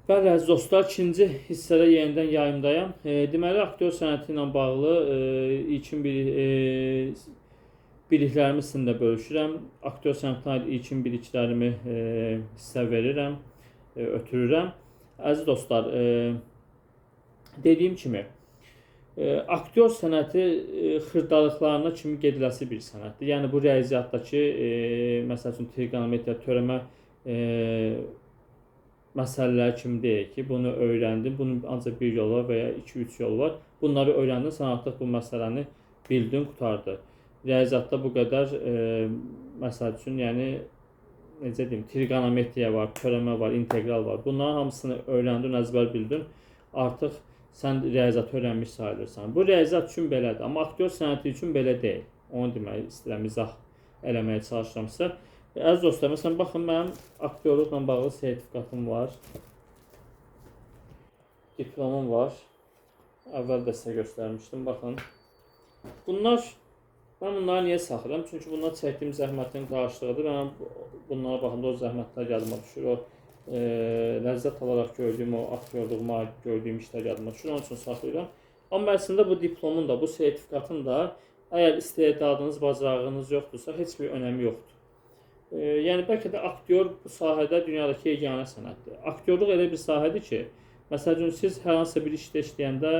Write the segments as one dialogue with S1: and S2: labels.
S1: Bəli, əziz dostlar, ikinci hissədə yenidən yayımdayam. Deməli, aktyor sənəti ilə bağlı ilkin biliklərimi sizinlə bölüşürəm. Aktyor sənətinə aid ilkin biliklərimi sizə verirəm, ötürürəm. Əziz dostlar, dediyim kimi, aktyor sənəti xırdalıqlarına kimi gediləsi bir sənətdir. Yəni, bu riyaziyyatdakı, məsəl üçün, trigonometriya, törəmə məsələlər kimi deyək ki, bunu öyrəndin, bunun ancaq bir yolu var və ya 2-3 yolu var. Bunları öyrəndin, sən artıq bu məsələni bildin, qurtardı. Riyaziyyatda bu qədər, məsəl üçün, yəni, necə deyim, trigonometriya var, törəmə var, integral var. Bunların hamısını öyrəndin, əzbər bildin, artıq sən riyaziyyatı öyrənmiş sayılırsan. Bu riyaziyyat üçün belədir, amma aktyor sənəti üçün belə deyil. Onu demək istəyirəm, izah eləməyə çalışıram sizə. Əziz dostlar, məsələn, baxın, mənim aktyorluqla bağlı sertifikatım var, diplomum var. Əvvəl də sizə göstərmişdim, baxın. Mən bunları niyə saxlayıram? Çünki bunlar çəkdiyim zəhmətin qarşılığıdır. Mən bunlara baxanda o zəhmətlər yadıma düşür, o ləzzət alaraq gördüyüm, o aktyorluğuma gördüyüm işlər yadıma düşür, onun üçün saxlayıram. Amma əslində bu diplomun da, bu sertifikatın da, əgər istedadınız, bacarığınız yoxdursa, heç bir önəmi yoxdur. Yəni, bəlkə də aktyor bu sahədə dünyadakı yeganə sənətdir. Aktyorluq elə bir sahədir ki, məsəl üçün, siz hər hansı bir işdə işləyəndə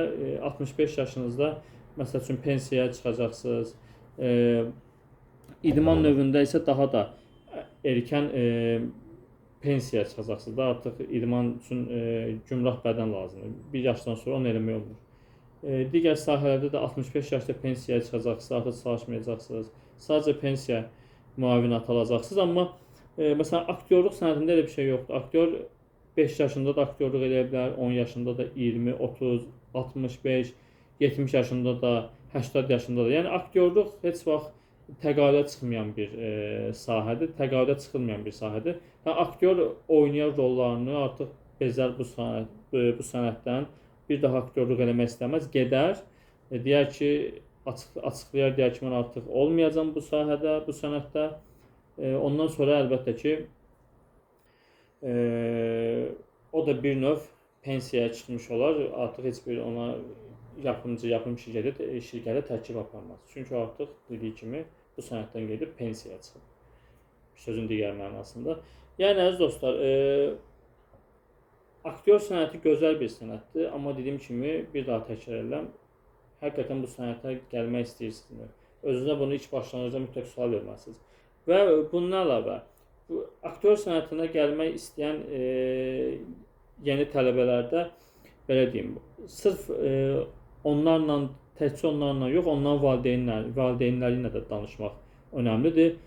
S1: 65 yaşınızda, məsəl üçün, pensiyaya çıxacaqsınız. İdman növündə isə daha da erkən pensiyaya çıxacaqsınız da, artıq idman üçün gümrah bədən lazımdır. Bir yaşdan sonra onu eləmək olmur. Digər sahələrdə də 65 yaşda pensiyaya çıxacaqsınız, artıq çalışmayacaqsınız. Sadəcə pensiya müavinət alacaqsınız, amma məsələn, aktyorluq sənətində elə bir şey yoxdur. Aktyor 5 yaşında da aktyorluq eləyə bilər, 10 yaşında da, 20, 30, 65, 70 yaşında da, 80 yaşında da. Yəni, aktyorluq heç vaxt təqaüdə çıxmayan bir sahədir, təqaüdə çıxılmayan bir sahədir. Aktyor oynayan rollarını artıq bezər bu sənətdən, bir daha aktyorluq eləmək istəməz, gedər, deyər ki, açıqlayar, deyər ki, mən artıq olmayacam bu sahədə, bu sənətdə. Ondan sonra əlbəttə ki, o da bir növ pensiyaya çıxmış olar. Artıq heç bir ona yapım şirkəti təklif aparmaz. Çünki artıq dediyi kimi bu sənətdən gedib pensiyaya çıxır. Sözün digər mənasında. Yəni, əziz dostlar, aktyor sənəti gözəl bir sənətdir, amma dediyim kimi, bir daha təkrar edirəm, həqiqətən bu sənətə gəlmək istəyirsiniz. Özünüzə bunu ilk başlanğıcda mütləq sual verməlisiniz. Və bundan əlavə, aktyor sənətinə gəlmək istəyən yeni tələbələrdə, belə deyim, sırf onlarla, təkcə onlarla yox, onların valideynləri ilə də danışmaq önəmlidir.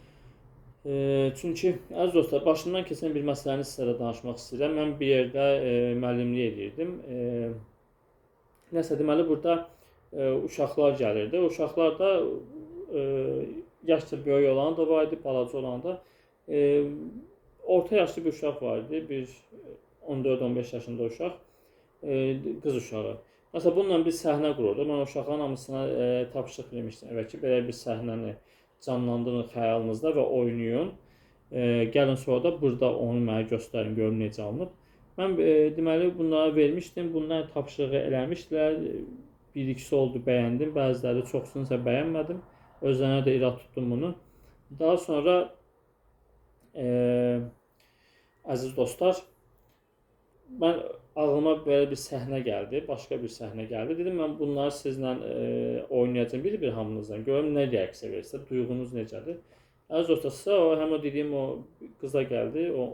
S1: Çünki, əziz dostlar, başımdan keçən bir məsələni sizə də danışmaq istəyirəm. Mən bir yerdə müəllimlik edirdim. Nəsə, deməli, burada uşaqlar gəlirdi. Uşaqlar da yaşca böyük olan da var idi, balaca olan da. Orta yaşlı bir uşaq var idi, bir 14-15 yaşında uşaq, qız uşağı. Məsələn, bununla bir səhnə qururdu. Mən uşaqların hamısına tapşırıq vermişdim. Evet ki, belə bir səhnəni canlandırın xəyalınızda və oynayın. Gəlin sonra da burada onu mənə göstərin, görün necə alınıb. Mən deməli bunlara vermişdim. Bunlar tapşırığı eləmişdilər. Bir-ikisi oldu, bəyəndim. Bəziləri çoxsunu isə bəyənmədim. Özlərinə də irad tutdum bunu. Daha sonra, əziz dostlar, mən ağlıma belə bir səhnə gəldi, başqa bir səhnə gəldi. Dedim, mən bunları sizlə oynayacağım, bir hamınızdan. Görüm, nə reaksiya verirsə, duyğunuz necədir. Əziz dostlar, sizə həm o dediyim o qıza gəldi, o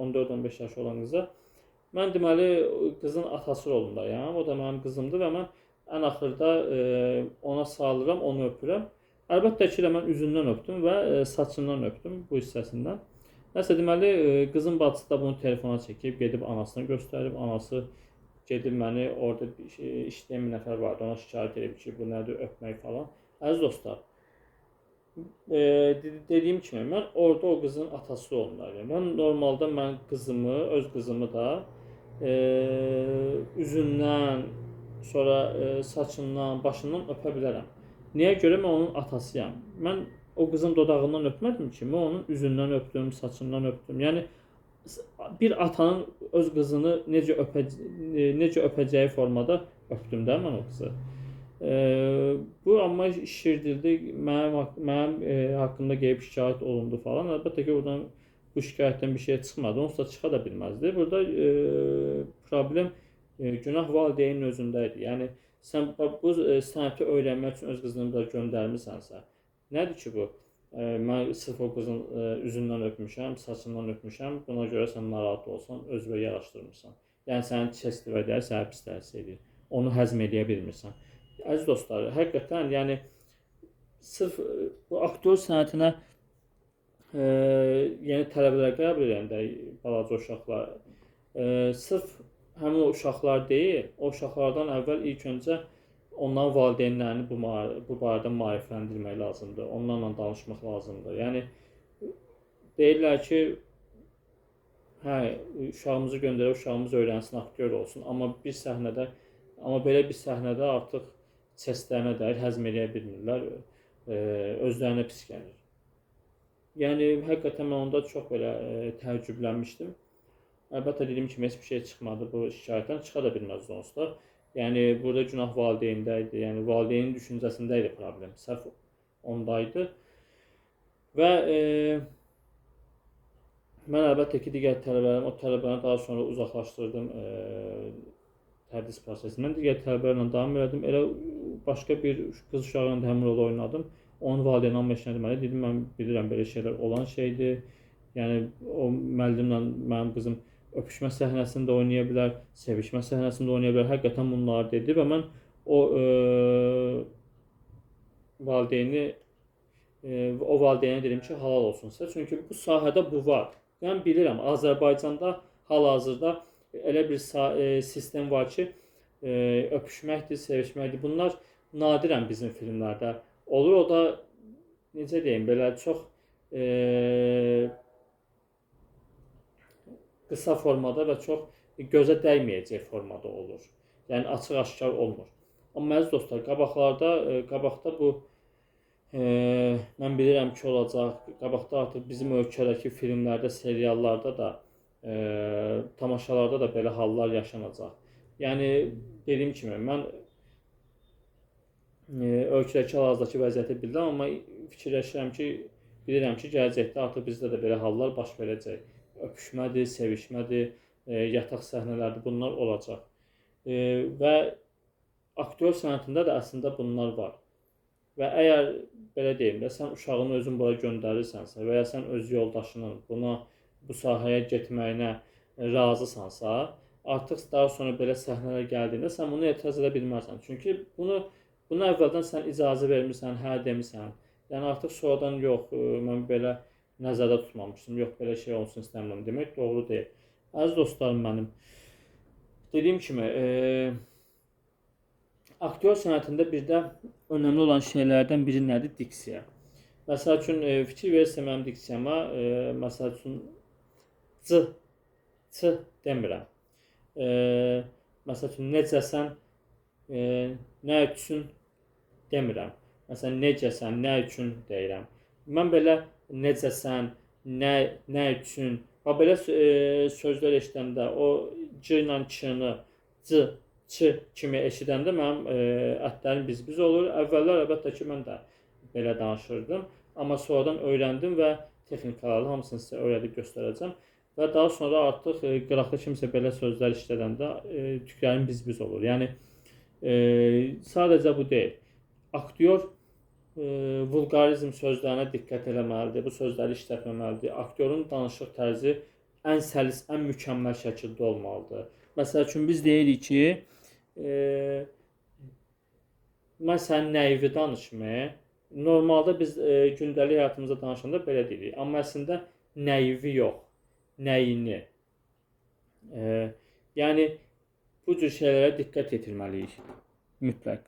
S1: 14-15 yaşı olan qıza. Mən deməli, qızın atası rolundayım, o da mənim qızımdır və mən ən axırda ona sağlıram, onu öpürəm. Əlbəttə ki, mən üzündən öpdüm və saçından öpdüm bu hissəsindən. Nəsə, deməli, qızın bacısı da bunu telefona çəkib, gedib anasına göstərib. Anası gedib məni, orada işləyən bir nəfər vardı, ona şikayət edib ki, bu nədir, öpmək falan. Əziz dostlar, dediyim kimi, mən orada o qızın atası olmalıyım. Mən normalda qızımı, öz qızımı da üzündən, sonra saçından, başından öpə bilərəm. Niyə görə? Mən onun atasıyam. Mən o qızın dodağından öpmədim ki, mən onun üzündən öpdüm, saçından öpdüm. Yəni, bir atanın öz qızını necə öpəcəyi formada öpdüm də mən o qızı. Bu amma şişirdildi, mənim haqqımda gəlib şikayət olundu falan. Əlbəttə ki, oradan bu şikayətdən bir şey çıxmadı, onsuz da çıxa da bilməzdi. Burada problem günah valideynin özündə idi. Yəni sən bu sənəti öyrənmək üçün öz qızını da göndərmisənsə, nədir ki bu? Mən sırf o qızın üzündən öpmüşəm, saçından öpmüşəm, buna görə sən narahat olsan, özünə yaraşdırmırsan. Yəni sənin çestivə deyər, sənə pis təsir edir. Onu həzm edə bilmirsən. Əziz dostlar, həqiqətən yəni sırf bu aktyor sənətinə yeni tələbələr qəbul edəndə balaca uşaqlar sırf həmin o uşaqlar deyil, o uşaqlardan əvvəl ilk öncə onların valideynlərini bu barədə maarifləndirmək lazımdır. Onlarla danışmaq lazımdır. Yəni deyirlər ki, hə, uşağımızı göndərək, uşağımız öyrənsin, aktyor olsun. Amma belə bir səhnədə artıq səslərinə dair həzm edə bilmirlər. Özlərinə pis gəlir. Yəni həqiqətən mən onda çox belə təəccüblənmişdim. Əlbəttə dediyim kimi heç bir şey çıxmadı bu şikayətdən, çıxa da bilməzdi onsuz da. Yəni burada günah valideyndə idi. Yəni valideynin düşüncəsində idi problem. Səhv ondaydı. Və mən əlbəttə ki, digər tələbələrim, o tələbələrini daha sonra uzaqlaşdırdım tədris prosesindən. Digər tələbələrlə davam elədim. Elə başqa bir qız uşağıyla da həmin rolu oynadım. Onun valideyni amma eşitmədi məni. Dedim, mən bilirəm belə şeylər olan şeydir. Yəni o müəllimlə mənim qızım öpüşmə səhnəsində oynaya bilər, sevişmə səhnəsində oynaya bilər. Həqiqətən bunlar dedi və mən o valideynə dedim ki, halal olsun sizə. Çünki bu sahədə bu var. Mən bilirəm, Azərbaycanda hal-hazırda elə bir sistem var ki, öpüşməkdir, sevişməkdir. Bunlar nadirən bizim filmlərdə olur. O da, necə deyim, belə çox qısa formada və çox gözə dəyməyəcək formada olur. Yəni açıq-aşkar olmur. Amma əziz dostlar, qabaqda bu mən bilirəm ki, olacaq. Qabaqda artıq bizim ölkədəki filmlərdə, seriallarda da, tamaşalarda da belə hallar yaşanacaq. Yəni dediyim kimi, mən ölkədəki hal-hazırdakı vəziyyəti bilirəm, amma fikirləşirəm ki, bilirəm ki, gələcəkdə artıq bizdə də belə hallar baş verəcək. Öpüşmədir, sevişmədir, yataq səhnələrdir, bunlar olacaq. Və aktyor sənətində də əslində bunlar var. Və əgər, belə deyim də, sən uşağını özün bura göndərirsənsə və ya sən öz yoldaşının bu sahəyə getməyinə razısansa, artıq daha sonra belə səhnələr gəldiyində sən bunu etiraz edə bilmərsən. Çünki bunu əvvəldən sən icazə vermirsən, hə demirsən. Yəni artıq sonradan yox, mən belə nəzərdə tutmamışdım, yox belə şey olsun istəmirəm demək doğru deyil. Əziz dostlarım mənim, dediyim kimi, aktyor sənətində bir də önəmli olan şeylərdən biri nədir? Diksiya. Məsəl üçün, fikir verirsə mənim diksiyama, məsəl üçün, c demirəm. Məsəl üçün, necəsən, nə üçün demirəm. Məsələn, necəsən, nə üçün deyirəm. Mən belə necəsən, nə üçün, belə sözlər eşidəndə, o c ilə ç-nı, ç kimi eşidəndə mənim ətlərim biz-biz olur. Əvvəllər əlbəttə ki, mən də belə danışırdım. Amma sonradan öyrəndim və texnikalarla hamısını sizə öyrədib göstərəcəm. Və daha sonra artıq qıraqda kimsə belə sözlər işlədəndə tüklərim biz-biz olur. Yəni, sadəcə bu deyil. Aktyor vulqarizm sözlərinə diqqət eləməlidir, bu sözləri işlətməməlidir. Aktyorun danışıq tərzi ən səlis, ən mükəmməl şəkildə olmalıdır. Məsəl üçün, biz deyirik ki, mən sənin nəyivi danışmaya, normalda biz gündəlik həyatımızda danışanda belə deyirik. Amma əslində nəyivi yox, nəyini. Yəni, bu cür şeylərə diqqət yetirməliyik mütləq.